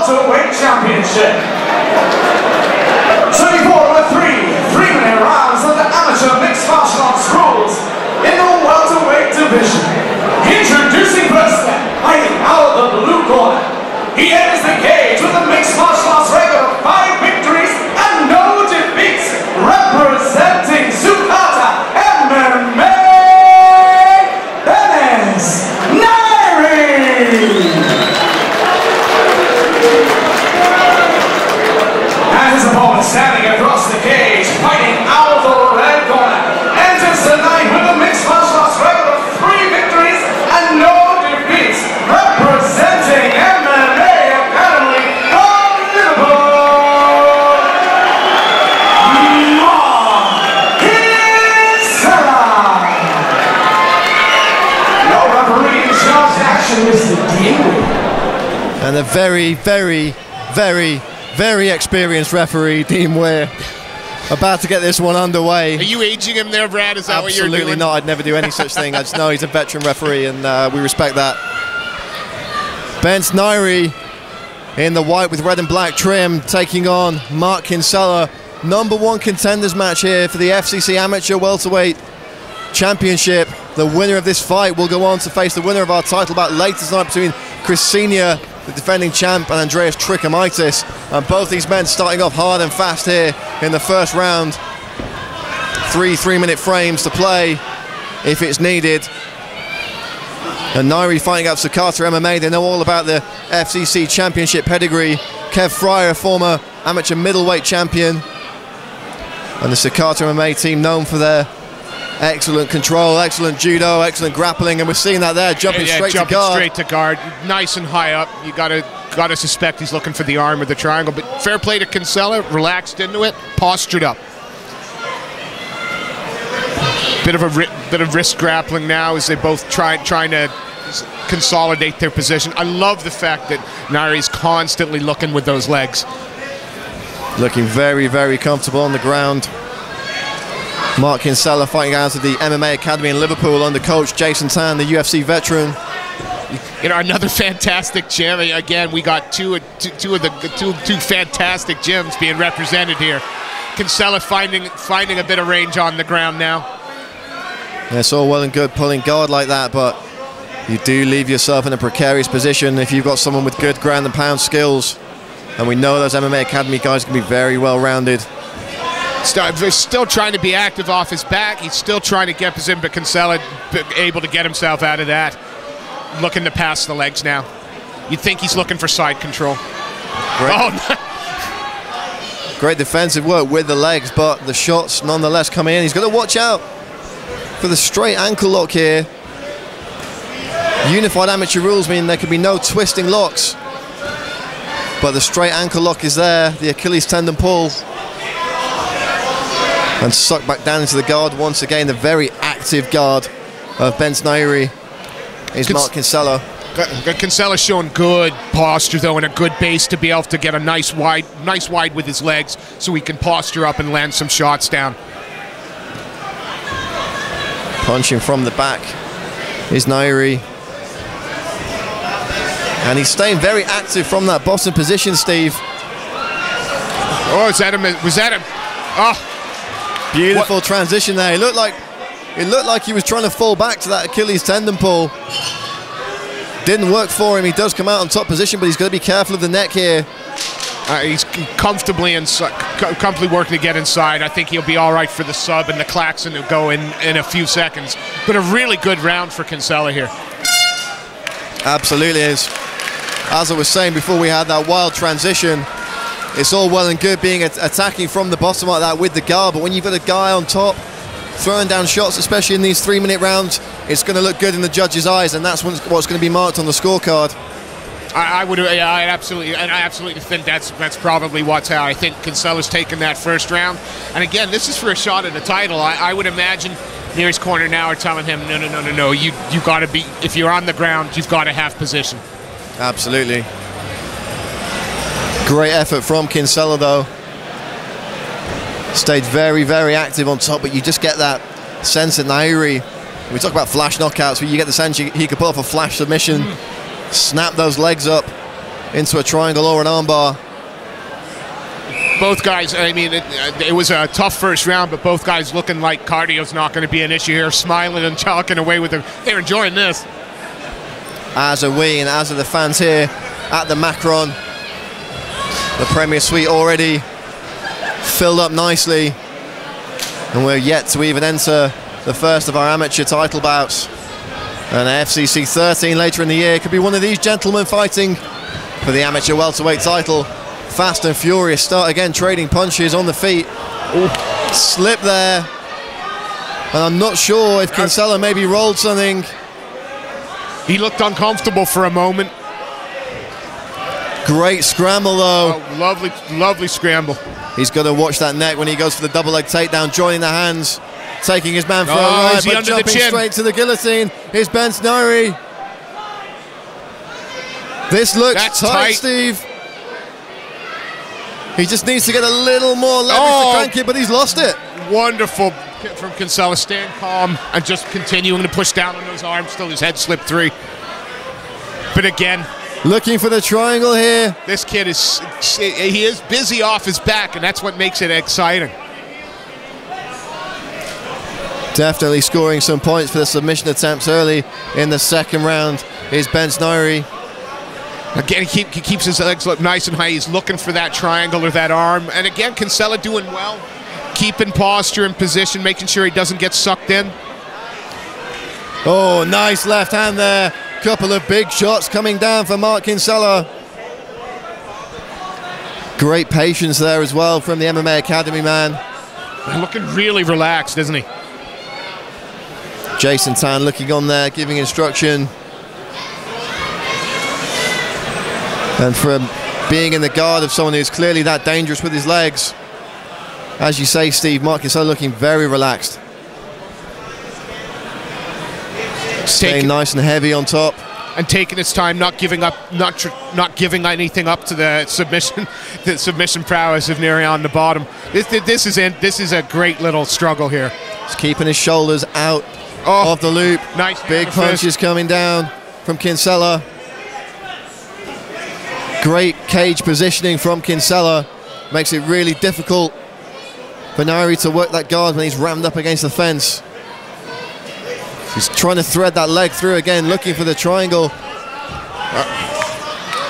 Welterweight Championship. 3 3-minute rounds of the amateur mixed martial arts rules in the welterweight division. Introducing first, fighting out of the blue corner. He enters the cage with a mixed martial arts record of 5 victories and no defeats, representing Sukata MMA, Bence Nyiri. And his opponent standing across the cage, fighting out of the red corner, enters the night with a mixed martial arts record of 3 victories and no defeats, representing MMA Academy of Liverpool, Kinsella. Your referee in charge of action, Mr. Nyiri. And a very experienced referee, Dean Weir, about to get this one underway. Are you aging him there, Brad? Is that what you're doing? Absolutely not. I'd never do any such thing. I just know he's a veteran referee, and we respect that. Bence Nyiri in the white with red and black trim, taking on Mark Kinsella. #1 contenders match here for the FCC Amateur Welterweight Championship. The winner of this fight will go on to face the winner of our title bout later tonight between Chris Senior, the defending champ, and Andreas Trichomaitis. And both these men starting off hard and fast here in the first round. 3 minute frames to play if it's needed. And Nyiri fighting out Sukata MMA. They know all about the FCC Championship pedigree. Kev Fryer, former amateur middleweight champion. And the Sukata MMA team known for their excellent control, excellent judo, excellent grappling, and we're seeing that there, jumping straight to guard. Straight to guard, nice and high up. You gotta suspect he's looking for the arm or the triangle, but fair play to Kinsella, relaxed into it, postured up. Bit of wrist grappling now as they both trying to consolidate their position. I love the fact that Nyiri's constantly looking with those legs. Looking very comfortable on the ground. Mark Kinsella fighting out of the MMA Academy in Liverpool under coach Jason Tan, the UFC veteran. You know, another fantastic gym. Again, we got two fantastic gyms being represented here. Kinsella finding a bit of range on the ground now. Yeah, it's all well and good pulling guard like that, but you do leave yourself in a precarious position if you've got someone with good ground and pound skills. And we know those MMA Academy guys can be very well rounded. They're still trying to be active off his back. He's still trying to get position, but Kinsella able to get himself out of that. Looking to pass the legs now. You'd think he's looking for side control. Great. Oh, great defensive work with the legs, but the shots nonetheless come in. He's got to watch out for the straight ankle lock here. Unified amateur rules mean there can be no twisting locks, but the straight ankle lock is there. The Achilles tendon pull. And sucked back down into the guard once again. The very active guard of Bence Nyiri is Mark Kinsella. Kinsella showing good posture though, and a good base to be able to get a nice wide with his legs, so he can posture up and land some shots down. Punching from the back is Nyiri, and he's staying very active from that bottom position, Steve. Oh, was that him? Oh. Beautiful transition there. It looked like he was trying to fall back to that Achilles tendon pull. Didn't work for him. He does come out on top position, but he's got to be careful of the neck here. He's comfortably working to get inside. I think he'll be all right for the sub and the klaxon to go in a few seconds. But a really good round for Kinsella here. Absolutely is. As I was saying before, we had that wild transition. It's all well and good being attacking from the bottom like that with the guard, but when you've got a guy on top throwing down shots, especially in these 3-minute rounds, it's going to look good in the judge's eyes, and that's what's going to be marked on the scorecard. I absolutely think that's probably what's how. I think Kinsella's taken that first round, and again, this is for a shot at the title. I would imagine Nyiri's corner now are telling him, no, you got to be, if you're on the ground, you've got to have position. Absolutely. Great effort from Kinsella though. Stayed very active on top, but you just get that sense that Nyiri, we talk about flash knockouts, where you get the sense he could pull off a flash submission, snap those legs up, into a triangle or an armbar. Both guys, I mean, it was a tough first round, but both guys looking like cardio's not going to be an issue here, smiling and talking away with them. They're enjoying this. As are we, and as are the fans here at the Macron. The Premier Suite already filled up nicely, and we're yet to even enter the first of our amateur title bouts. And FCC 13 later in the year could be one of these gentlemen fighting for the amateur welterweight title. Fast and furious start again, trading punches on the feet. Ooh. Slip there, and I'm not sure if Kinsella maybe rolled something. He looked uncomfortable for a moment. Great scramble though. Oh, lovely, lovely scramble. He's got to watch that neck when he goes for the double leg takedown, joining the hands, taking his man for a ride, but jumping straight to the guillotine is Bence Nyiri. This looks tight, Steve. He just needs to get a little more leverage to crank it, but he's lost it. Wonderful from Kinsella, staying calm and just continuing to push down on those arms till his head slipped three. But again, looking for the triangle here. This kid he is busy off his back, and that's what makes it exciting. Definitely scoring some points for the submission attempts early in the second round is Bence Nyiri. Again, he keeps his legs up nice and high. He's looking for that triangle or that arm. And again, Kinsella doing well, keeping posture and position, making sure he doesn't get sucked in. Oh, nice left hand there. Couple of big shots coming down for Mark Kinsella. Great patience there as well from the MMA Academy man. Looking really relaxed, isn't he? Jason Tan looking on there, giving instruction. And from being in the guard of someone who's clearly that dangerous with his legs, as you say, Steve, Mark Kinsella looking very relaxed. Staying nice and heavy on top. And taking his time, not giving up, not giving anything up to the submission prowess of Nyiri on the bottom. This is a great little struggle here. He's keeping his shoulders out of the loop. Nice big punches coming down from Kinsella. Great cage positioning from Kinsella. Makes it really difficult for Nyiri to work that guard when he's rammed up against the fence. He's trying to thread that leg through again, looking for the triangle.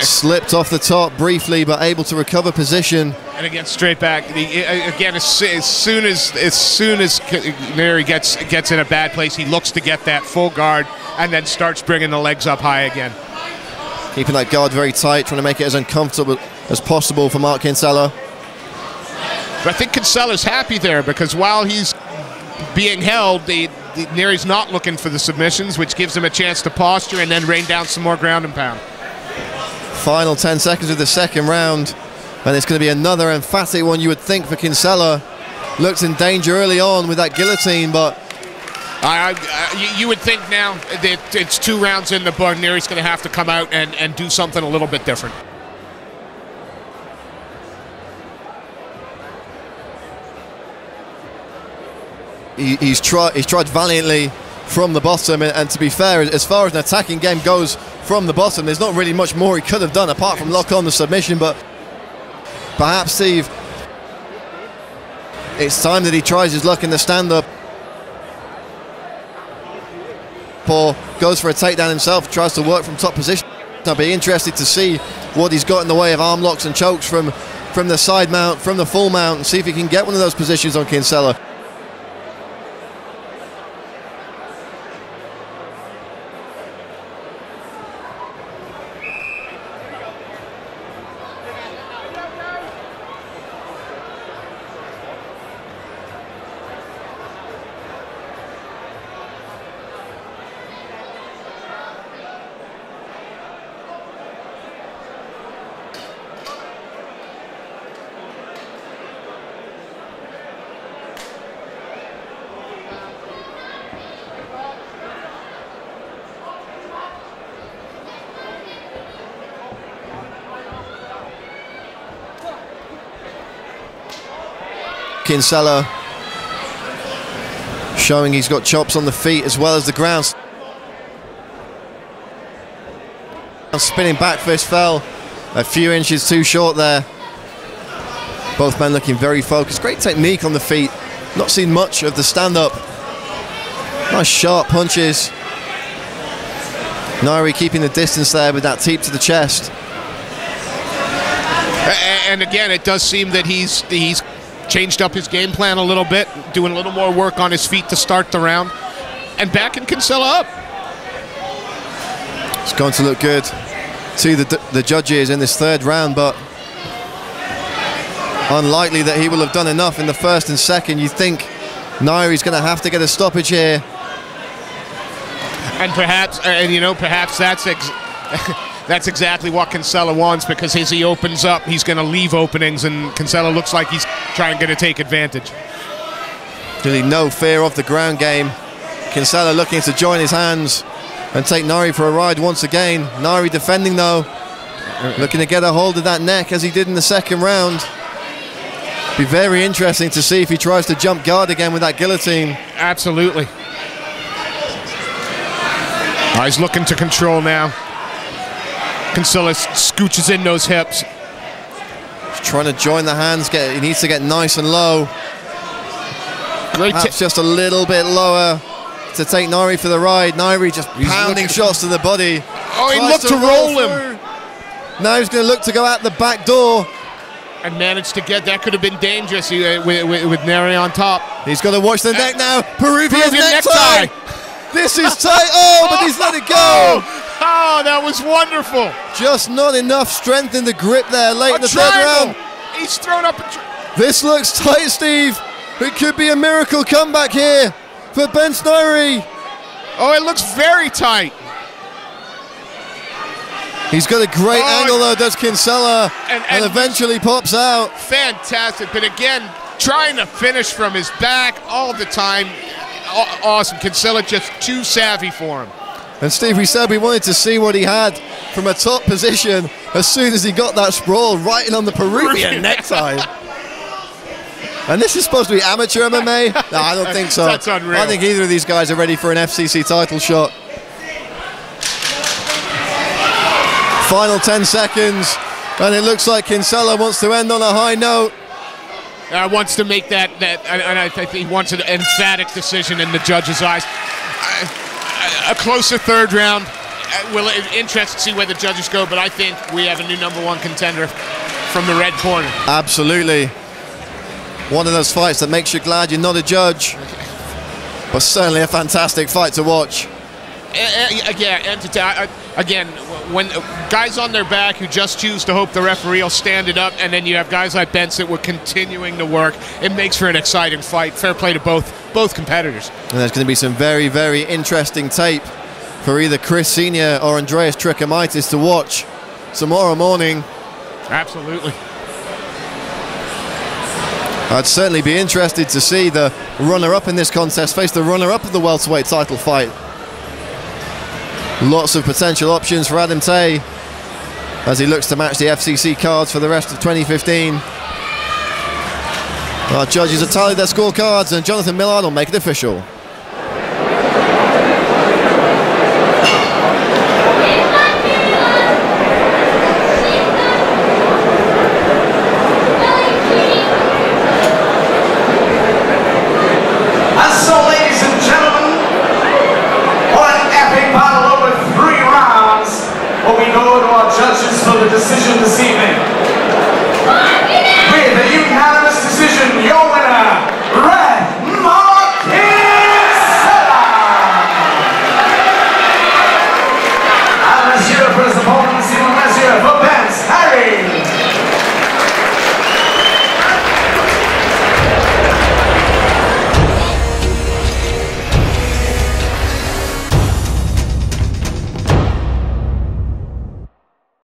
Slipped off the top briefly, but able to recover position. And again, straight back. Again, as soon as Nyiri gets in a bad place, he looks to get that full guard and then starts bringing the legs up high again. Keeping that guard very tight, trying to make it as uncomfortable as possible for Mark Kinsella. But I think Kinsella's happy there, because while he's being held, Nyiri's not looking for the submissions, which gives him a chance to posture and then rain down some more ground and pound. Final 10 seconds of the second round, and it's going to be another emphatic one, you would think, for Kinsella. Looked in danger early on with that guillotine, but you would think now that it's 2 rounds in the book, Nyiri's going to have to come out and do something a little bit different. He's tried valiantly from the bottom, and to be fair, as far as an attacking game goes from the bottom, there's not really much more he could have done apart from lock on the submission. But perhaps, Steve, it's time that he tries his luck in the stand-up. Or goes for a takedown himself, tries to work from top position. I'll be interested to see what he's got in the way of arm locks and chokes from the side mount, from the full mount, and see if he can get one of those positions on Kinsella. Kinsella showing he's got chops on the feet as well as the ground. Spinning back fist fell A few inches too short there. Both men looking very focused. Great technique on the feet. Not seen much of the stand-up. Nice sharp punches. Nyiri keeping the distance there with that teep to the chest. And again, it does seem that he's changed up his game plan a little bit, doing a little more work on his feet to start the round, and backing Kinsella up. It's going to look good to the judges in this third round, but unlikely that he will have done enough in the first and second. You think Nyiri's going to have to get a stoppage here. And perhaps, perhaps that's exactly what Kinsella wants, because as he opens up, he's going to leave openings, and Kinsella looks like he's trying to take advantage. Really no fear of the ground game. Kinsella looking to join his hands and take Nyiri for a ride once again. Nyiri defending though, looking to get a hold of that neck as he did in the second round. Be very interesting to see if he tries to jump guard again with that guillotine. Absolutely. He's looking to control now. Kinsella scooches in those hips. He's trying to join the hands. He needs to get nice and low. Perhaps just a little bit lower to take Nyiri for the ride. Nyiri just pounding shots to the body. Oh, he looked to roll him. Now he's going to look to go out the back door. And managed to get, that could have been dangerous with Nyiri on top. He's got to watch the neck now. Peruvian necktie. This is tight. Oh, but he's let it go. Oh, that was wonderful. Just not enough strength in the grip there late in the third round. He's thrown up This looks tight, Steve. It could be a miracle comeback here for Bence Nyiri. Oh, it looks very tight. He's got a great angle though, does Kinsella, and eventually pops out. Fantastic, but again, trying to finish from his back all the time. Awesome. Kinsella just too savvy for him. And Steve, we said we wanted to see what he had from a top position as soon as he got that sprawl right in on the Peruvian necktie. And this is supposed to be amateur MMA? No, I don't think so. That's unreal. I think either of these guys are ready for an FCC title shot. Final 10 seconds, and it looks like Kinsella wants to end on a high note. Wants to make that, and I think he wants an emphatic decision in the judge's eyes. A closer third round. Will interest to see where the judges go, but I think we have a new #1 contender from the red corner. Absolutely. One of those fights that makes you glad you're not a judge, but certainly a fantastic fight to watch. Again, when guys on their back who just choose to hope the referee will stand it up, and then you have guys like Bence that were continuing to work, it makes for an exciting fight. Fair play to both competitors. And there's going to be some very, very interesting tape for either Chris Sr. or Andreas Trichomaitis to watch tomorrow morning. Absolutely. I'd certainly be interested to see the runner-up in this contest face the runner-up of the welterweight title fight. Lots of potential options for Adam Tay as he looks to match the FCC cards for the rest of 2015. Our judges have tallied their scorecards, and Jonathan Millard will make it official. For the decision this evening.